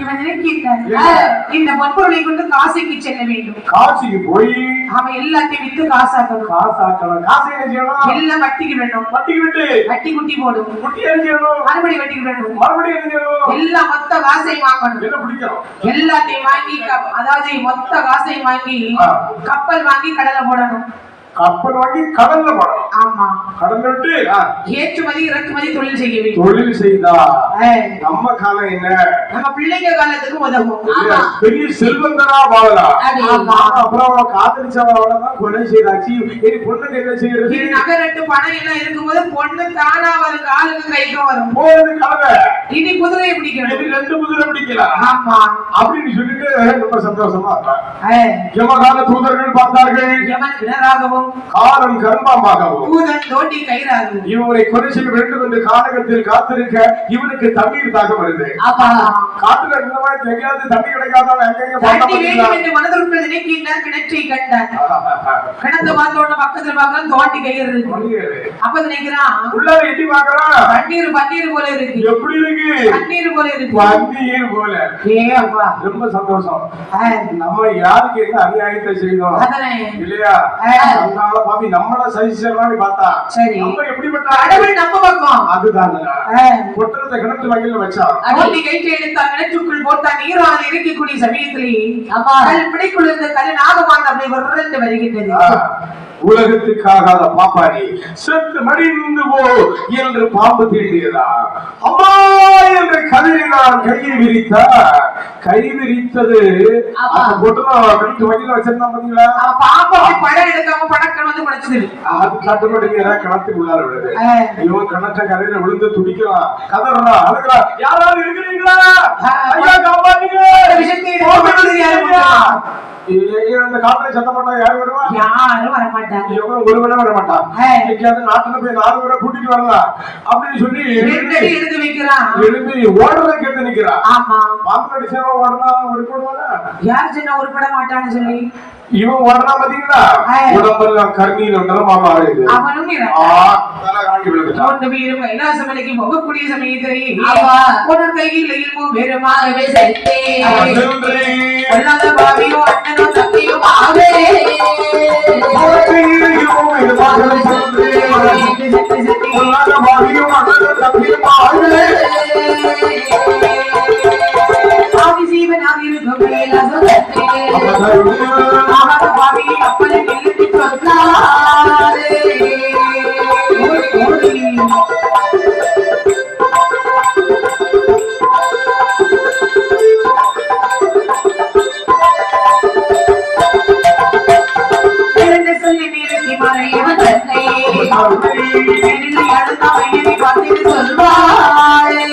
இவன் நினைக்கின்றான் இந்த பொன்பொருளை கொண்டு காசிக்கு செல்ல வேண்டும். காசிக்கு போய் அவன் எல்லாத்தையும் வித்து காசாக்கணும். காசு என்ன செய்யணும்? எல்லாம் வட்டிக்கு வேணும். வட்டிக்கு விட்டு வட்டி குட்டி போடும். குட்டி என்ன செய்யணும்? மறுபடி வட்டிக்கு வேணும். மறுபடி என்ன செய்யணும்? எல்லாம் மொத்த காசையும் வாங்கணும். என்ன பிடிக்கணும்? எல்லாத்தையும் வாங்கி அதாவது மொத்த காசையும் வாங்கி கப்பல் வாங்கி கடலை போடணும். கப்பல் வாங்கி கடல்ல போடணும். ஆமா, கடல்ல விட்டு ஏற்றுமதி இறக்குமதி தொழில் செய்ய வேண்டும். தொழில் செய்தா நம்ம காலம் என்ன? நம்ம பிள்ளைங்க காலத்துக்கு உதவும். பெரிய செல்வந்தரா வாழலாம். அப்புறம் காதலிச்சவளதான் கொலை செய்தாச்சு. இனி பொண்ணுக்கு என்ன செய்யறது? நகரட்டு பணம் எல்லாம் இருக்கும்போது பொண்ணு தானா வரும், காலுக்கு கைக்கு வரும். போறது கலவை. இனி குதிரையை பிடிக்கணும். இனி 2 குதிரை பிடிக்கலாம். ஆமா, அப்படின்னு சொல்லிட்டு ரொம்ப சந்தோஷமா இருப்பாங்க. யமகால தூதர்கள் பார்த்தார்கள். யமன் கிணறாகவும் காலம் கர்ப்பமாகவும் தூதன் தோண்டி கயிறாகவும் இவனை கொலை செய்ய வேண்டும் என்று கானகத்தில் காத்திருக்க இவனுக்கு தண்ணீர் தாகம் வருது. காட்டுல இருந்த மாதிரி தெரியாது, தண்ணி கிடைக்காதவன் எங்க மனதிற்குள் நினைக்கின்றார். கிணற்றை கண்டார். கிணத்து பார்த்தோட பக்கத்துல பார்க்கலாம் தோண்டி கயிறு இருக்கு. அப்ப நினைக்கிறான் உள்ளார எட்டி பார்க்கறான். பன்னீர் போல இருக்கு. எப்படி இருக்கு? பன்னீர் போல இருக்கு. பன்னீர் போல. அப்பா ரொம்ப சந்தோஷம். நம்ம யாருக்கு என்ன அநியாயத்தை செய்தோம் இல்லையா? பாபி நம்மள சைஸ்லாம் பார்த்தா சரி, நம்ம எப்படிப்பட்ட கடவுள் நம்ம பக்கம். அதுதான் பொட்டத்தை கிணத்து வகையில வச்சான். ஓட்டி கைட்டு எடுத்தா கிணற்றுக்குள் போட்டா நீரான இருக்கக்கூடிய சமயத்திலே கல் பிடிக்குள் இருந்த கல் நாகமான் அப்படி வருகின்றது வருகின்றது. உலகத்துக்காக பாப்பாரி செத்து மடிந்து போ என்று பாம்பு தீண்டியதா? அம்மா என்று கதறி நான் கையை விரித்தா. கை விரித்தது வச்சிருந்தா பாத்தீங்களா? பாம்பு படம் எடுக்காம படக்கன் வந்து குடைச்சது. அது கட்டுப்பட்டு கிணத்துக்கு உள்ளார விடுது. இவன் கிணற்ற கரையில விழுந்து துடிக்கிறான், கதறா, அழுகிறா. யாராவது இருக்கிறீங்களா? ஐயா காப்பாத்துங்க. அந்த காட்டுல சத்தம் போட்டா யாரு வருவா? யாரும் வரமாட்டாங்க. ஒரு வேளை வரமாட்டான். நாட்டுல போய் 4 பேரை கூட்டிட்டு வரலாம் அப்படின்னு சொல்லி எடுத்து வைக்கிறான். எழுதி ஓடுறத கேட்டு நிக்கிறான். ஆமா, பாம்பு அடிச்சா ஓடனா ஓடிப்படுவாங்க. யார் சின்ன உருப்பட மாட்டான்னு சொல்லி இவன் ஓடனா பாத்தீங்களா? உடம்பெல்லாம் கண்ணீர் ஒன்றா மாறுது. அவனும் கைலாசமலைக்கு போகக்கூடிய சமயத்திலே ஒரு கையில் வெறுமாகவே பாவியோ அண்ணனோ தம்பியோ ஆவே ஆதிசீவனாக இருக்கும் பாவி அப்பனை நிறுத்தி சொன்னாரே. சொல்லி நிறுத்தி மறையவன் தன்னை அடுத்த வயிறு பார்த்து சொல்வாரே.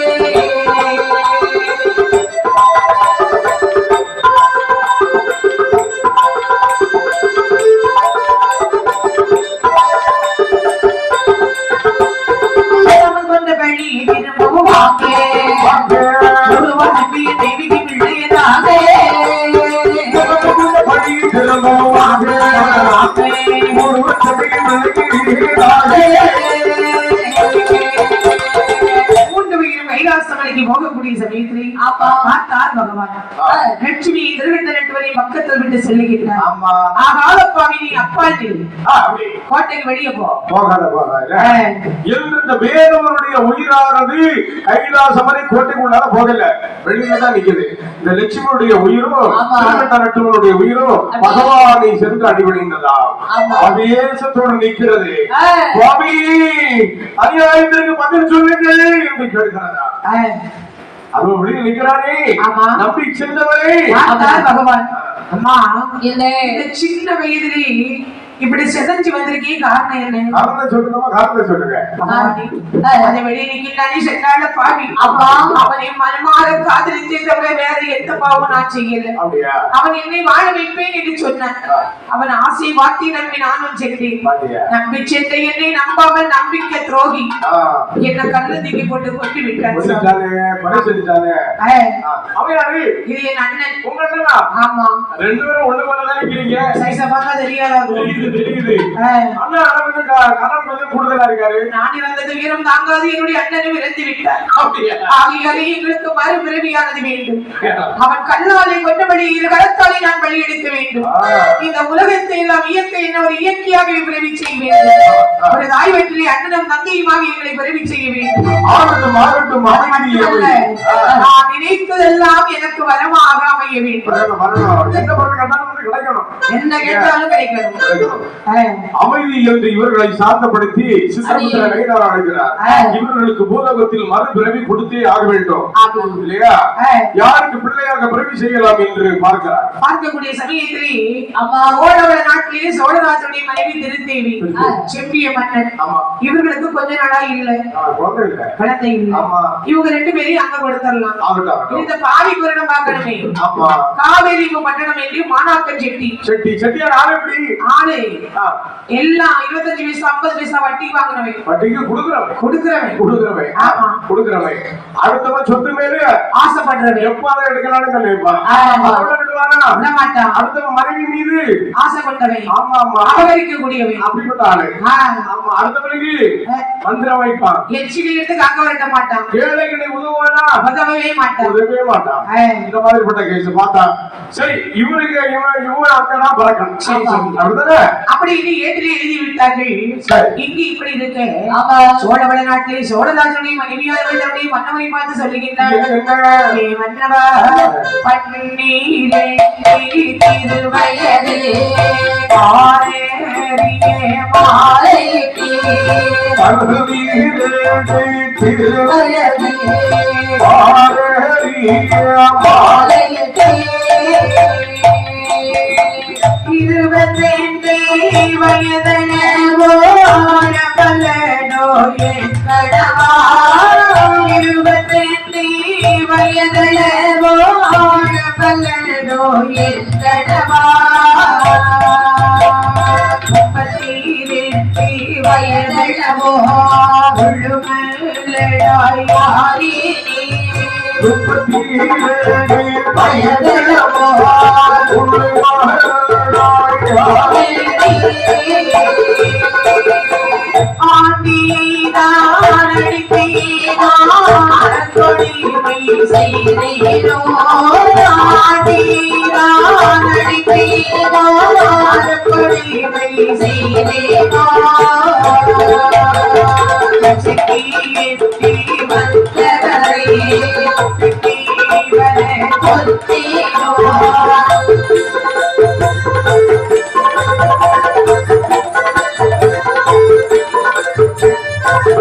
போகக்கூடிய சமயத்திலே பார்த்தார் பகவான் லட்சுமி திருவண்ணாமலை பக்கத்தில் விட்டு செல்லுகின்றார். அப்பாட்டி கோட்டைக்கு வெளியே போகாத இந்த வேதவனுடைய உயிரானது கைலாசமலை கோட்டைக்குள்ளார போகல, வெளியில்தான் நிக்குது. இந்த லட்சுமியுடைய உயிரும் திருவண்ணாமலை உயிரும் பகவானை சென்று அடிபணிந்ததா அதேசத்தோடு நிற்கிறது. சுவாமி அநியாயத்திற்கு பதில் சொல்லுங்கள் என்று கேட்கிறதா? அவன் வெளியில் நிற்கிறானே நம்பி சென்றவரே பகவான். அம்மா இல்ல சின்ன வயதிலே இப்படி செதஞ்சு வந்திருக்கே காரணம் என்ன? காரணம் சொல்லுங்க. காரணம் சொல்லுங்க. அதை வெளியே நிற்கிறானே சென்றால பாவி. அப்பா அவனை மனமாற காதலித்தே தவிர வேற எந்த பாவம் நான் செய்யல. அவன் என்னை வாழ வைப்பேன் என்று சொன்னான். அவன் ஆசை வார்த்தை நம்பி நானும் சென்றேன். நம்பி சென்ற என்னை நம்பாமல் நம்பிக்கை துரோகி என்ன கல்லூரிக்கு கொண்டு கொண்டு விட்டான். இது என் அண்ணன். உங்க அண்ணனா? ஆமா. 2 பேரும் ஒண்ணு போலதான் இருக்கிறீங்க. சைஸா பார்த்தா தெரியாதா? இது தெரியுது. அண்ணா நமக்கு கணம் கொஞ்சம் கூடுதலா இருக்காரு. நான் இறந்தது வீரம் தாங்காது என்னுடைய அண்ணனும் இறந்து விட்டார். ஆகியாலே எங்களுக்கு மறுபிறவியானது வேண்டும். அவன் கல்லாலை கொண்டபடி இரு கரத்தாலே நான் பலியெடுக்க வேண்டும். இந்த உலகத்தை எல்லாம் இயற்கை என்ன ஒரு இயற்கையாகவே பிறவி செய்ய வேண்டும். ஒரு தாய் வீட்டிலே அண்ணனும் தங்கையுமாக எங்களை பிறவி செய்ய வேண்டும். ஆகட்டும் ஆகட்டும் நான் நினைத்ததெல்லாம் எனக்கு வரமாக அமைய வேண்டும். என்ன பொருள் கேட்டாலும் கிடைக்கணும். என்ன கேட்டாலும் கிடைக்கணும். அமைதி என்று இவர்களை சாந்தப்படுத்தி சித்திரபுத்திர நயினார் அழைக்கிறார். இவர்களுக்கு பூலோகத்தில் மறுபிறவி கொடுத்தே ஆக வேண்டும் இல்லையா? யாருக்கு பிள்ளையாக பிறவி செய்யலாம் என்று பார்க்கிறார். பார்க்கக்கூடிய சமயத்திலே சோழவள நாட்டிலே சோழராஜனுடைய மனைவி திருத்தேவி செம்பிய மன்னன். இவர்களுக்கு கொஞ்ச நாளா இல்லை, குழந்தை இல்லை. இவங்க ரெண்டு பேரையும் அங்க கொடுத்துடலாம். இந்த பாவி குரணம் பார்க்கணுமே. காவேரி பட்டணம் என்று மாணாக்கன் செட்டி செட்டியார் ஆளு எப்படி ஆளு எல்லாம் 25 பைசா 50 பைசா வட்டி வாங்குறவன். வட்டிக்கு கொடுக்கிறவன் அடுத்தவன் சொத்து மேல ஆசைப்படுறவன். எப்பாவது எடுக்கலாம்னு நினைப்பான். அடுத்தவன் மனைவி மீது ஆசைப்பட்டவன். ஆமா ஆமா அபகரிக்க கூடியவன். அப்படிப்பட்ட ஆளு. ஆமா அடுத்தவனுக்கு மந்திரம் வைப்பான். எச்சிகள் எடுத்து காக்க விட மாட்டான். ஏழைகளை உதவுவானா? உதவவே மாட்டான். இந்த மாதிரிப்பட்ட கேஸ் பார்த்தா சரி இவனுக்கு இவன் அக்கடா பறக்கணும். அப்படிதானே? அப்படி இது ஏற்றிலே எழுதி விட்டார்கள். இங்க இப்படி இருக்கு. சோழவள நாட்டிலே சோழராஜனுடைய மனைவியாருடைய மன்னவரை பார்த்து சொல்லுகின்றார்கள். மன்னவா பன்னீரே திருவயது பாரேறிய மாலைக்கு திருவயது பாரேறிய மாலைக்கு 22 வயதனோ பலனோ என்கடவா 22 வயதனோ பலனோ என்கடவா 32 வயதனோ முழுமலடாய் யாரே 32 வயதனோ கொடிமை செய்தேனோ கொடிமை செய்தேனோ வந்தவரை